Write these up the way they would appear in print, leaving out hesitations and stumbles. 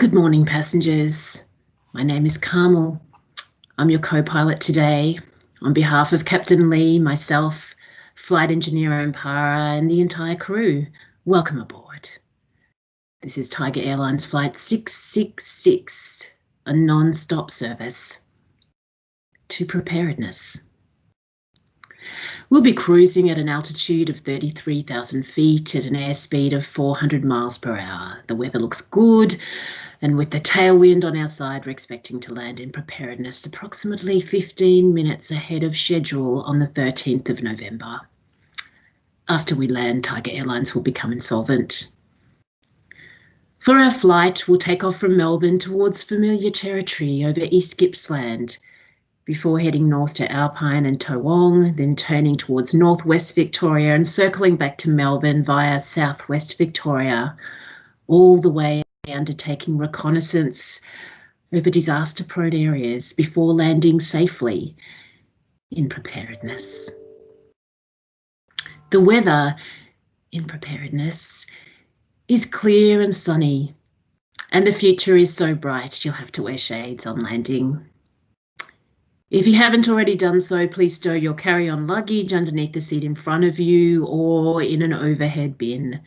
Good morning, passengers. My name is Carmel. I'm your co-pilot today. On behalf of Captain Lee, myself, Flight Engineer Ampara, and the entire crew, welcome aboard. This is Tiger Airlines Flight 666, a non-stop service to Preparedness. We'll be cruising at an altitude of 33,000 feet at an airspeed of 400 miles per hour. The weather looks good, and with the tailwind on our side, we're expecting to land in Preparedness approximately 15 minutes ahead of schedule on the 13th of November. After we land, Tiger Airlines will become insolvent. For our flight, we'll take off from Melbourne towards familiar territory over East Gippsland, before heading north to Alpine and Toowong, then turning towards northwest Victoria and circling back to Melbourne via southwest Victoria, all the way undertaking reconnaissance over disaster-prone areas before landing safely in Preparedness. The weather in Preparedness is clear and sunny, and the future is so bright you'll have to wear shades on landing. If you haven't already done so, please stow your carry-on luggage underneath the seat in front of you or in an overhead bin.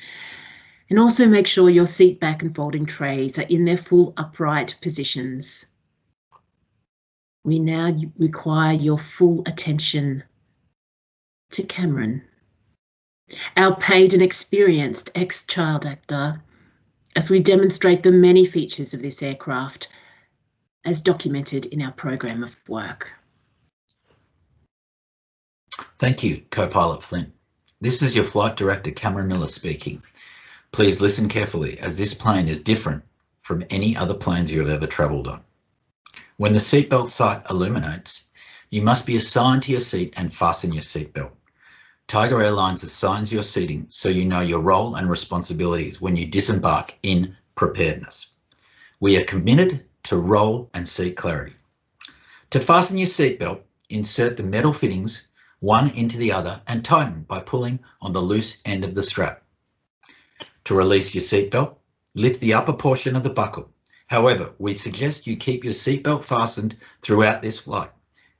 And also make sure your seat back and folding trays are in their full upright positions. We now require your full attention to Cameron, our paid and experienced ex-child actor, as we demonstrate the many features of this aircraft as documented in our program of work. Thank you, Co-Pilot Flint. This is your Flight Director, Cameron Miller speaking. Please listen carefully, as this plane is different from any other planes you have ever travelled on. When the seatbelt sight illuminates, you must be assigned to your seat and fasten your seatbelt. Tiger Airlines assigns your seating so you know your role and responsibilities when you disembark in Preparedness. We are committed to roll and seat clarity. To fasten your seatbelt, insert the metal fittings one into the other and tighten by pulling on the loose end of the strap. To release your seatbelt, lift the upper portion of the buckle. However, we suggest you keep your seatbelt fastened throughout this flight,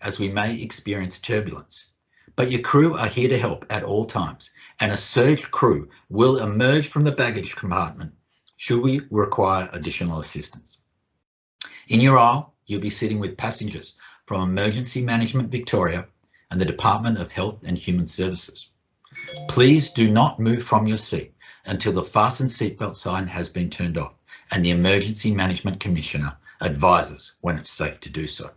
as we may experience turbulence. But your crew are here to help at all times, and a surge crew will emerge from the baggage compartment should we require additional assistance. In your aisle, you'll be sitting with passengers from Emergency Management Victoria and the Department of Health and Human Services. Please do not move from your seat until the fasten seatbelt sign has been turned off and the Emergency Management Commissioner advises when it's safe to do so.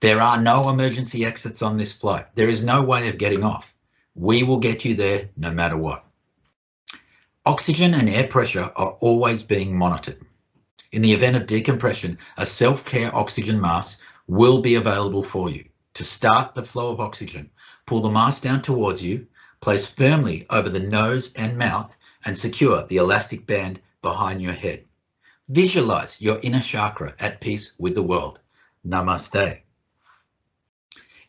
There are no emergency exits on this flight. There is no way of getting off. We will get you there no matter what. Oxygen and air pressure are always being monitored. In the event of decompression, a self-care oxygen mask will be available for you. To start the flow of oxygen, pull the mask down towards you, place firmly over the nose and mouth, and secure the elastic band behind your head. Visualize your inner chakra at peace with the world. Namaste.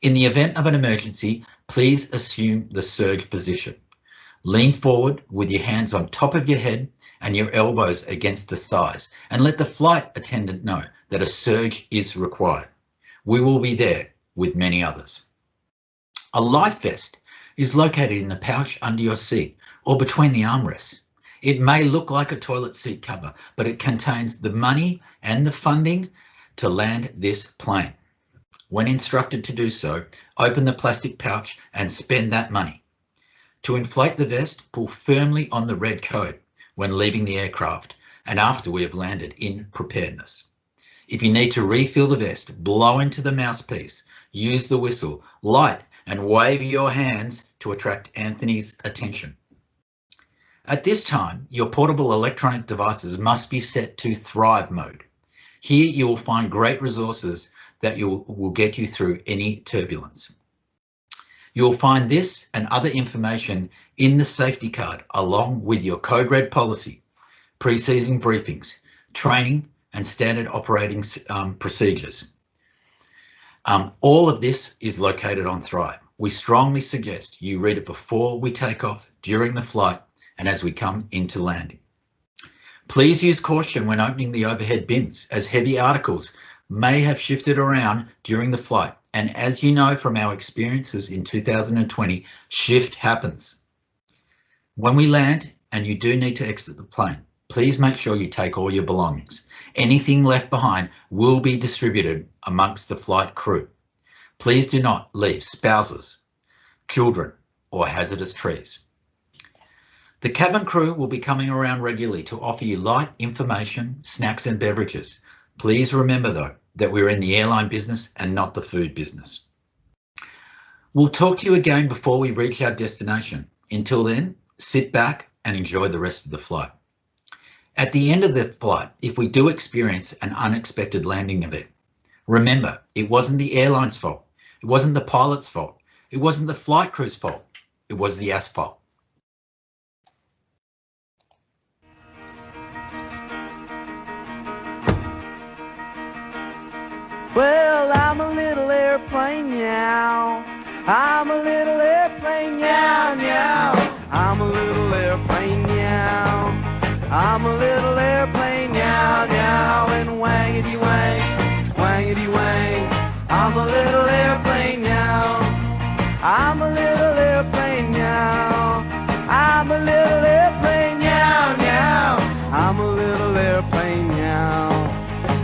In the event of an emergency, please assume the surge position. Lean forward with your hands on top of your head and your elbows against the thighs, and let the flight attendant know that a surge is required. We will be there with many others. A life vest is located in the pouch under your seat or between the armrests. It may look like a toilet seat cover, but it contains the money and the funding to land this plane. When instructed to do so, open the plastic pouch and spend that money. To inflate the vest, pull firmly on the red code when leaving the aircraft and after we have landed in Preparedness. If you need to refill the vest, blow into the mouthpiece, use the whistle, light and wave your hands to attract Anthony's attention. At this time, your portable electronic devices must be set to Thrive mode. Here you will find great resources that will get you through any turbulence. You'll find this and other information in the safety card, along with your Code Red policy, pre-season briefings, training, and standard operating procedures. All of this is located on Thrive. We strongly suggest you read it before we take off, during the flight, and as we come into landing. Please use caution when opening the overhead bins, as heavy articles may have shifted around during the flight. And as you know from our experiences in 2020, shift happens. When we land and you do need to exit the plane, please make sure you take all your belongings. Anything left behind will be distributed amongst the flight crew. Please do not leave spouses, children, or hazardous trees. The cabin crew will be coming around regularly to offer you light information, snacks and beverages. Please remember though, that we're in the airline business and not the food business. We'll talk to you again before we reach our destination. Until then, sit back and enjoy the rest of the flight. At the end of the flight, if we do experience an unexpected landing event, remember, it wasn't the airline's fault. It wasn't the pilot's fault. It wasn't the flight crew's fault. It was the asphalt. Well, I'm a little airplane now. I'm a little airplane now, now. I'm a little airplane now. I'm a little airplane now, now. And wangity wang, wangity wang. I'm a little airplane now. I'm a little airplane now. I'm a little airplane now, now. I'm a little airplane now.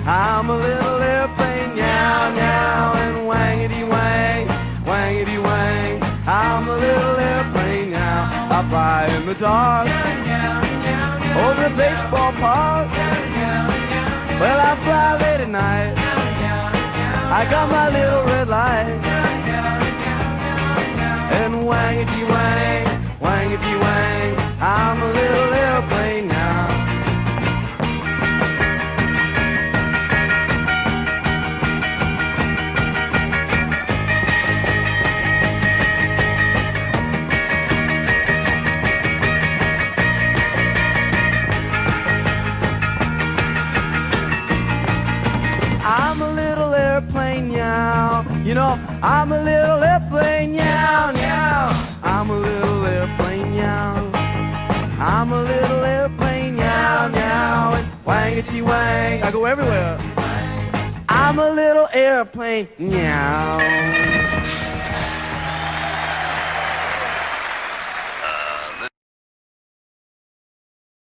I'm a little airplane now, now. And wangity wang, wangity wang. I'm a little airplane now. I fly in the dark over the baseball park. Well, I fly late at night. I got my little red light. And wangity wang, wangity wang. I'm a little airplane now. I'm a little airplane now. You know, I'm a little airplane now, now. I'm a little airplane now. I'm a little airplane now, now. And wangity wang, I go everywhere. I'm a little airplane now.